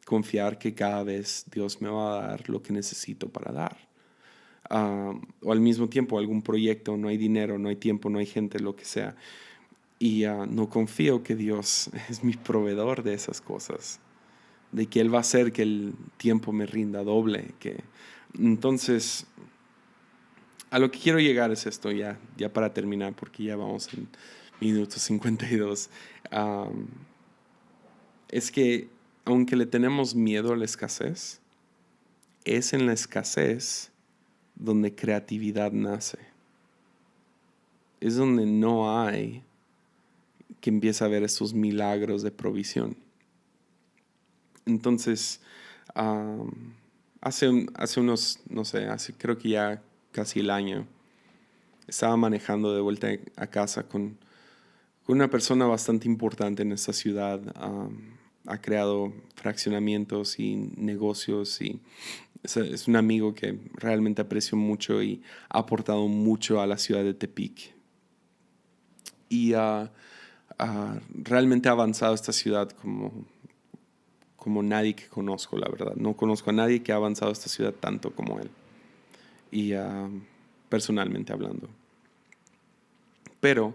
Speaker 1: confiar que cada vez Dios me va a dar lo que necesito para dar. O al mismo tiempo algún proyecto, no hay dinero, no hay tiempo, no hay gente, lo que sea. Y no confío que Dios es mi proveedor de esas cosas, de que Él va a hacer que el tiempo me rinda doble. Entonces, a lo que quiero llegar es esto, ya para terminar, porque ya vamos en minuto 52. Es que aunque le tenemos miedo a la escasez, es en la escasez donde creatividad nace. Es donde no hay que empieza a ver estos milagros de provisión. Entonces, hace unos, no sé, creo que ya casi el año, estaba manejando de vuelta a casa con una persona bastante importante en esta ciudad. Ha creado fraccionamientos y negocios y es un amigo que realmente aprecio mucho y ha aportado mucho a la ciudad de Tepic. Y realmente ha avanzado esta ciudad como nadie que conozco, la verdad. No conozco a nadie que ha avanzado esta ciudad tanto como él. Y personalmente hablando. Pero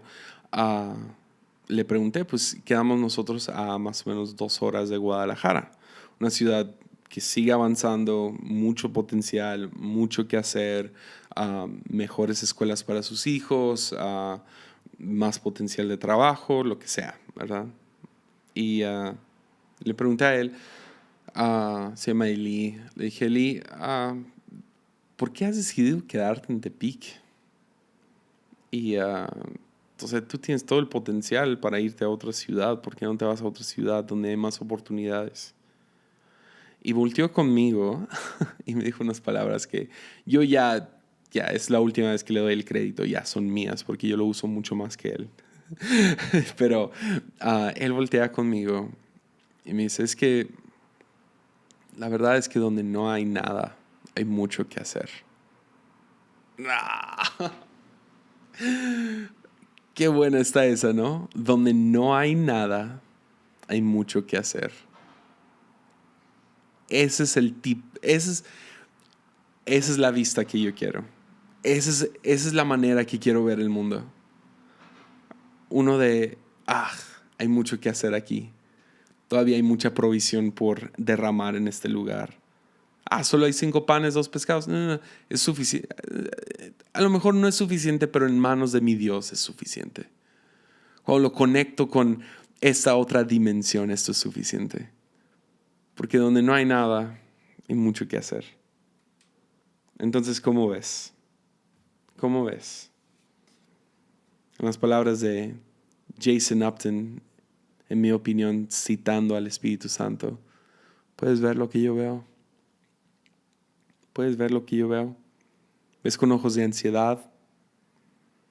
Speaker 1: le pregunté, pues quedamos nosotros a más o menos 2 horas de Guadalajara. Una ciudad que sigue avanzando, mucho potencial, mucho que hacer, mejores escuelas para sus hijos, más potencial de trabajo, lo que sea, ¿verdad? Y le pregunté a él, se llama Eli, le dije, Eli, ¿por qué has decidido quedarte en Tepic? Y entonces tú tienes todo el potencial para irte a otra ciudad, ¿por qué no te vas a otra ciudad donde hay más oportunidades? Y volteó conmigo y me dijo unas palabras que yo ya es la última vez que le doy el crédito, ya son mías, porque yo lo uso mucho más que él. Pero él voltea conmigo y me dice, es que la verdad es que donde no hay nada, hay mucho que hacer. Qué buena está esa, ¿no? Donde no hay nada, hay mucho que hacer. Ese es el tip, esa es la vista que yo quiero. Esa es la manera que quiero ver el mundo. Uno de, hay mucho que hacer aquí. Todavía hay mucha provisión por derramar en este lugar. Solo hay 5 panes, 2 pescados. No, es suficiente. A lo mejor no es suficiente, pero en manos de mi Dios es suficiente. Cuando lo conecto con esta otra dimensión, esto es suficiente. Porque donde no hay nada, hay mucho que hacer. Entonces, ¿cómo ves? ¿Cómo ves? En las palabras de Jason Upton, en mi opinión, citando al Espíritu Santo, puedes ver lo que yo veo. Puedes ver lo que yo veo. Ves con ojos de ansiedad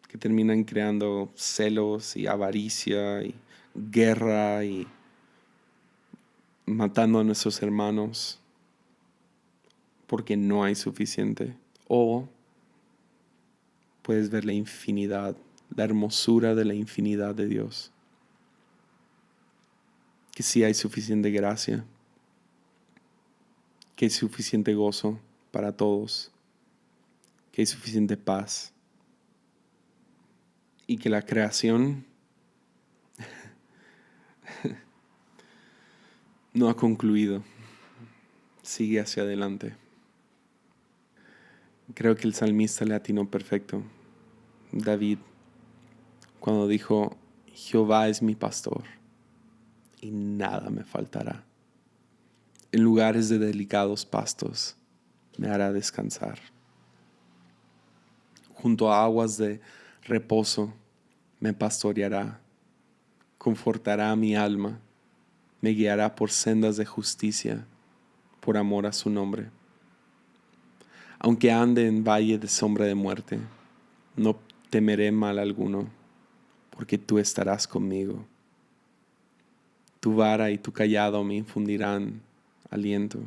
Speaker 1: que terminan creando celos y avaricia y guerra y matando a nuestros hermanos porque no hay suficiente. O puedes ver la infinidad, la hermosura de la infinidad de Dios. Que sí hay suficiente gracia, que hay suficiente gozo para todos, que hay suficiente paz y que la creación no ha concluido, sigue hacia adelante. Creo que el salmista le atinó perfecto, David, cuando dijo: Jehová es mi pastor y nada me faltará. En lugares de delicados pastos me hará descansar. Junto a aguas de reposo me pastoreará, confortará mi alma, me guiará por sendas de justicia, por amor a su nombre. Aunque ande en valle de sombra de muerte, no temeré mal alguno, porque tú estarás conmigo. Tu vara y tu cayado me infundirán aliento.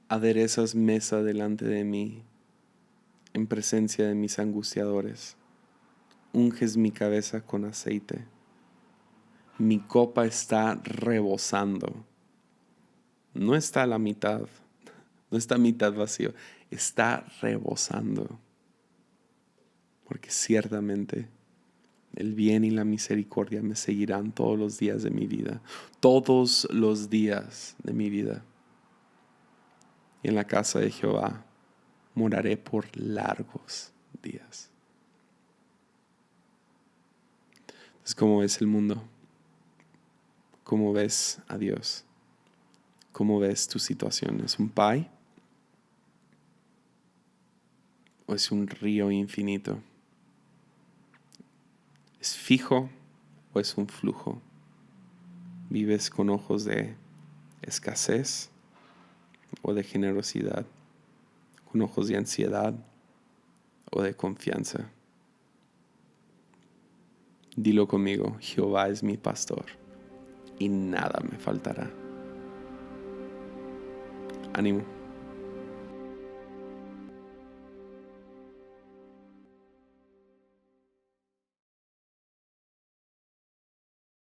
Speaker 1: Aderezas mesa delante de mí, en presencia de mis angustiadores. Unges mi cabeza con aceite. Mi copa está rebosando. No está a la mitad, no está a mitad vacío, está rebosando. Porque ciertamente el bien y la misericordia me seguirán todos los días de mi vida. Todos los días de mi vida. Y en la casa de Jehová moraré por largos días. Entonces, ¿cómo ves el mundo? ¿Cómo ves a Dios? ¿Cómo ves tu situación? ¿Es un pie? ¿O es un río infinito? ¿Es fijo o es un flujo? ¿Vives con ojos de escasez o de generosidad? ¿Con ojos de ansiedad o de confianza? Dilo conmigo: Jehová es mi pastor y nada me faltará. Ánimo.